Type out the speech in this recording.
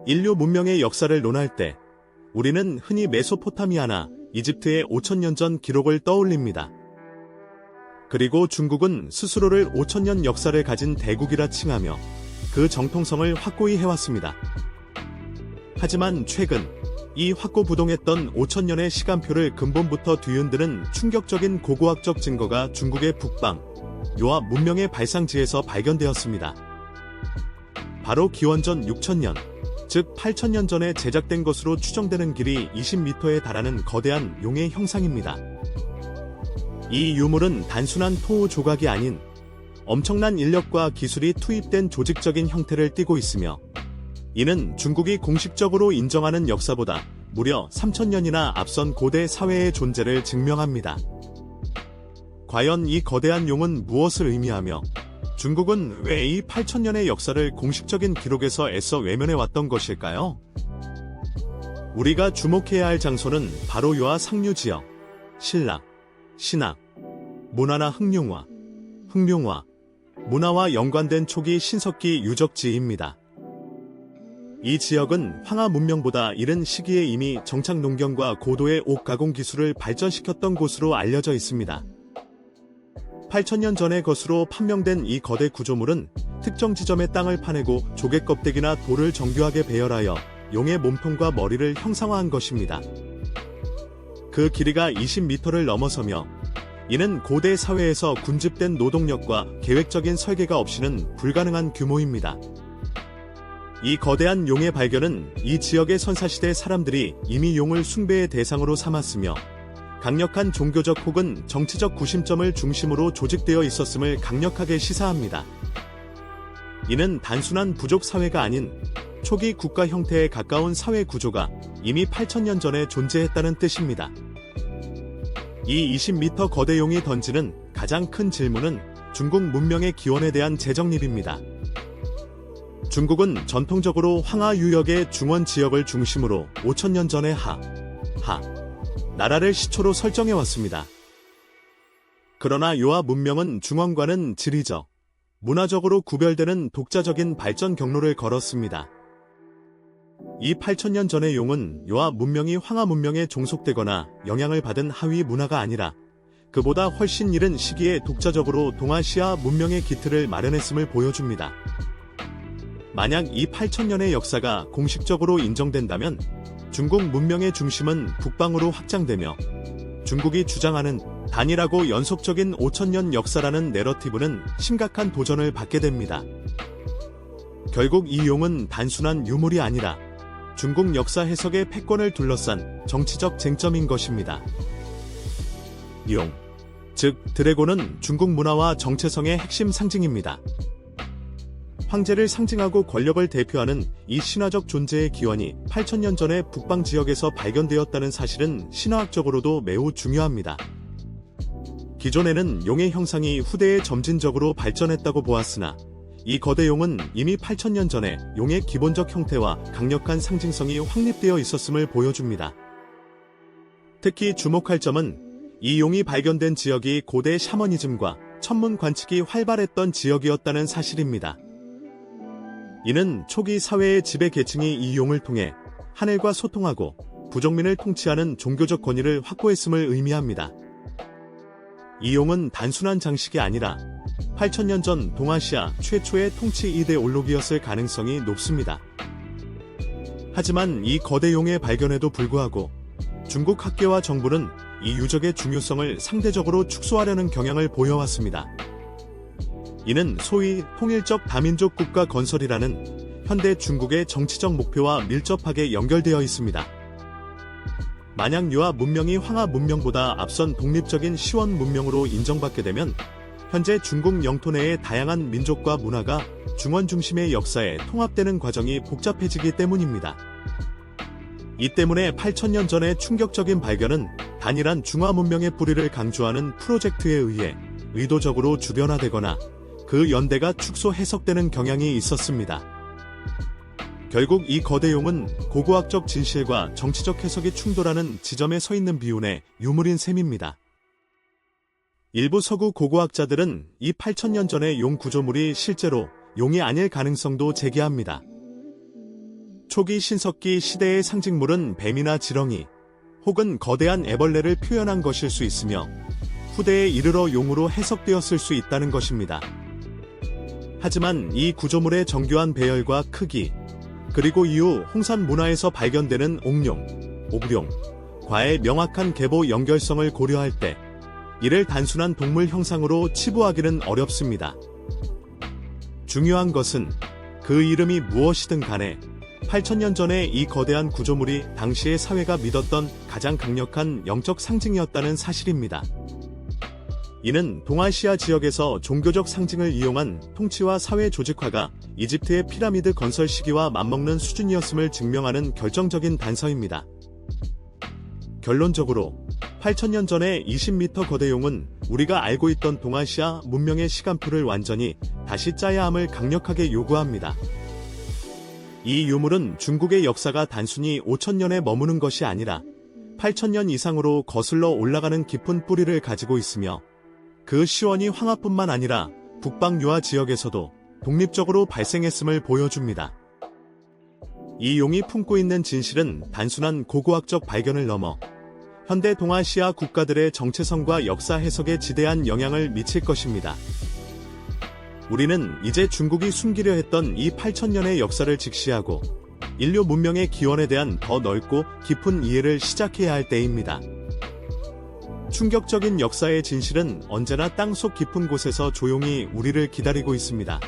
인류 문명의 역사를 논할 때 우리는 흔히 메소포타미아나 이집트의 5000년 전 기록을 떠올립니다. 그리고 중국은 스스로를 5000년 역사를 가진 대국이라 칭하며 그 정통성을 확고히 해왔습니다. 하지만 최근 이 확고부동했던 5000년의 시간표를 근본부터 뒤흔드는 충격적인 고고학적 증거가 중국의 북방, 요하 문명의 발상지에서 발견되었습니다. 바로 기원전 6000년, 즉 8000년 전에 제작된 것으로 추정되는 길이 20m에 달하는 거대한 용의 형상입니다. 이 유물은 단순한 토 조각이 아닌 엄청난 인력과 기술이 투입된 조직적인 형태를 띠고 있으며, 이는 중국이 공식적으로 인정하는 역사보다 무려 3000년이나 앞선 고대 사회의 존재를 증명합니다. 과연 이 거대한 용은 무엇을 의미하며 중국은 왜 이 8000년의 역사를 공식적인 기록에서 애써 외면해왔던 것일까요? 우리가 주목해야 할 장소는 바로 요하 상류 지역, 신라, 신학, 문화나 흑룡화, 문화와 연관된 초기 신석기 유적지입니다. 이 지역은 황하 문명보다 이른 시기에 이미 정착 농경과 고도의 옥 가공 기술을 발전시켰던 곳으로 알려져 있습니다. 8000년 전의 것으로 판명된 이 거대 구조물은 특정 지점의 땅을 파내고 조개 껍데기나 돌을 정교하게 배열하여 용의 몸통과 머리를 형상화한 것입니다. 그 길이가 20m를 넘어서며, 이는 고대 사회에서 군집된 노동력과 계획적인 설계가 없이는 불가능한 규모입니다. 이 거대한 용의 발견은 이 지역의 선사시대 사람들이 이미 용을 숭배의 대상으로 삼았으며, 강력한 종교적 혹은 정치적 구심점을 중심으로 조직되어 있었음을 강력하게 시사합니다. 이는 단순한 부족 사회가 아닌 초기 국가 형태에 가까운 사회 구조가 이미 8000년 전에 존재했다는 뜻입니다. 이 20m 거대 용이 던지는 가장 큰 질문은 중국 문명의 기원에 대한 재정립입니다. 중국은 전통적으로 황하 유역의 중원 지역을 중심으로 5000년 전에 나라를 시초로 설정해왔습니다. 그러나 요하 문명은 중원과는 지리적, 문화적으로 구별되는 독자적인 발전 경로를 걸었습니다. 이 8000년 전의 용은 요하 문명이 황하 문명에 종속되거나 영향을 받은 하위 문화가 아니라 그보다 훨씬 이른 시기에 독자적으로 동아시아 문명의 기틀을 마련했음을 보여줍니다. 만약 이 8000년의 역사가 공식적으로 인정된다면 중국 문명의 중심은 북방으로 확장되며, 중국이 주장하는 단일하고 연속적인 5000년 역사라는 내러티브는 심각한 도전을 받게 됩니다. 결국 이 용은 단순한 유물이 아니라 중국 역사 해석의 패권을 둘러싼 정치적 쟁점인 것입니다. 용, 즉 드래곤은 중국 문화와 정체성의 핵심 상징입니다. 황제를 상징하고 권력을 대표하는 이 신화적 존재의 기원이 8000년 전에 북방 지역에서 발견되었다는 사실은 신화학적으로도 매우 중요합니다. 기존에는 용의 형상이 후대에 점진적으로 발전했다고 보았으나, 이 거대 용은 이미 8000년 전에 용의 기본적 형태와 강력한 상징성이 확립되어 있었음을 보여줍니다. 특히 주목할 점은 이 용이 발견된 지역이 고대 샤머니즘과 천문 관측이 활발했던 지역이었다는 사실입니다. 이는 초기 사회의 지배 계층이 이 용을 통해 하늘과 소통하고 부족민을 통치하는 종교적 권위를 확보했음을 의미합니다. 이 용은 단순한 장식이 아니라 8000년 전 동아시아 최초의 통치 이데올로기였을 가능성이 높습니다. 하지만 이 거대 용의 발견에도 불구하고 중국 학계와 정부는 이 유적의 중요성을 상대적으로 축소하려는 경향을 보여왔습니다. 이는 소위 통일적 다민족 국가 건설이라는 현대 중국의 정치적 목표와 밀접하게 연결되어 있습니다. 만약 요하 문명이 황하 문명보다 앞선 독립적인 시원 문명으로 인정받게 되면 현재 중국 영토 내의 다양한 민족과 문화가 중원 중심의 역사에 통합되는 과정이 복잡해지기 때문입니다. 이 때문에 8000년 전의 충격적인 발견은 단일한 중화 문명의 뿌리를 강조하는 프로젝트에 의해 의도적으로 주변화되거나 그 연대가 축소 해석되는 경향이 있었습니다. 결국 이 거대 용은 고고학적 진실과 정치적 해석이 충돌하는 지점에 서 있는 비운의 유물인 셈입니다. 일부 서구 고고학자들은 이 8000년 전의 용 구조물이 실제로 용이 아닐 가능성도 제기합니다. 초기 신석기 시대의 상징물은 뱀이나 지렁이, 혹은 거대한 애벌레를 표현한 것일 수 있으며 후대에 이르러 용으로 해석되었을 수 있다는 것입니다. 하지만 이 구조물의 정교한 배열과 크기, 그리고 이후 홍산 문화에서 발견되는 옥룡, 옥룡과의 명확한 계보 연결성을 고려할 때 이를 단순한 동물 형상으로 치부하기는 어렵습니다. 중요한 것은 그 이름이 무엇이든 간에 8,000년 전에 이 거대한 구조물이 당시의 사회가 믿었던 가장 강력한 영적 상징이었다는 사실입니다. 이는 동아시아 지역에서 종교적 상징을 이용한 통치와 사회 조직화가 이집트의 피라미드 건설 시기와 맞먹는 수준이었음을 증명하는 결정적인 단서입니다. 결론적으로 8,000년 전의 20m 거대용은 우리가 알고 있던 동아시아 문명의 시간표를 완전히 다시 짜야 함을 강력하게 요구합니다. 이 유물은 중국의 역사가 단순히 5,000년에 머무는 것이 아니라 8,000년 이상으로 거슬러 올라가는 깊은 뿌리를 가지고 있으며 그 시원이 황하뿐만 아니라 북방 유화 지역에서도 독립적으로 발생했음을 보여줍니다. 이 용이 품고 있는 진실은 단순한 고고학적 발견을 넘어 현대 동아시아 국가들의 정체성과 역사 해석에 지대한 영향을 미칠 것입니다. 우리는 이제 중국이 숨기려 했던 이 8,000년의 역사를 직시하고 인류 문명의 기원에 대한 더 넓고 깊은 이해를 시작해야 할 때입니다. 충격적인 역사의 진실은 언제나 땅속 깊은 곳에서 조용히 우리를 기다리고 있습니다.